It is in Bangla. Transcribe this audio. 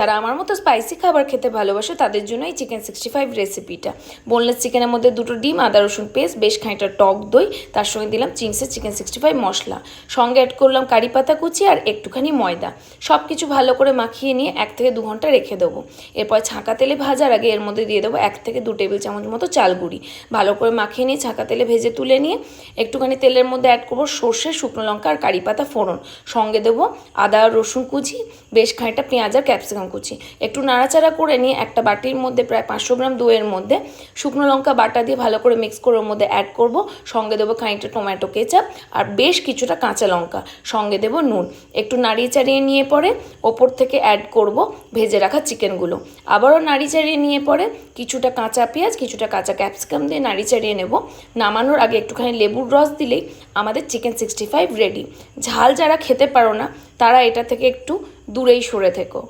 যারা আমার মতো স্পাইসি খাবার খেতে ভালোবাসে তাদের জন্য এই চিকেন 65 রেসিপিটা। বোনলেস চিকেনের মধ্যে 2টো ডিম, আদা রসুন পেস্ট, বেশ খানিকটা টক দই, তার সঙ্গে দিলাম চিংসের চিকেন 65 মশলা, সঙ্গে অ্যাড করলাম কারি পাতা কুচি আর একটুখানি ময়দা। সব কিছু ভালো করে মাখিয়ে নিয়ে 1 থেকে 2 ঘন্টা রেখে দেবো। এরপর ছাঁকা তেলে ভাজার আগে এর মধ্যে দিয়ে দেবো 1 থেকে 2 টেবিল চামচ মতো চাল গুঁড়ি। ভালো করে মাখিয়ে নিয়ে ছাঁকা তেলে ভেজে তুলে নিয়ে একটুখানি তেলের মধ্যে অ্যাড করবো সর্ষে, শুকনো লঙ্কা আর কারি পাতা ফোড়ন, সঙ্গে দেবো আদা আর রসুন কুচি, বেশ খানিকটা পেঁয়াজ আর ক্যাপসিকাম কুচি। একটু নাড়াচাড়া করে নিয়ে একটা বাটির মধ্যে প্রায় 500 গ্রাম দইয়ের মধ্যে শুকনো লঙ্কা বাটা দিয়ে ভালো করে মিক্স করে ওর মধ্যে অ্যাড করব। সঙ্গে দেবো খানিকটা টমেটো কেচাপ আর বেশ কিছুটা কাঁচা লঙ্কা, সঙ্গে দেবো নুন। একটু নাড়িয়ে চাড়িয়ে নিয়ে পরে ওপর থেকে অ্যাড করব ভেজে রাখা চিকেনগুলো। আবারও নাড়িয়ে চাড়িয়ে নিয়ে পরে কিছুটা কাঁচা পেঁয়াজ, কিছুটা কাঁচা ক্যাপসিকাম দিয়ে নাড়িয়ে চাড়িয়ে নেব। নামানোর আগে একটুখানি লেবুর রস দিলেই আমাদের চিকেন 65 রেডি। ঝাল যারা খেতে পারো না তারা এটা থেকে একটু দূরেই সরে থেকো।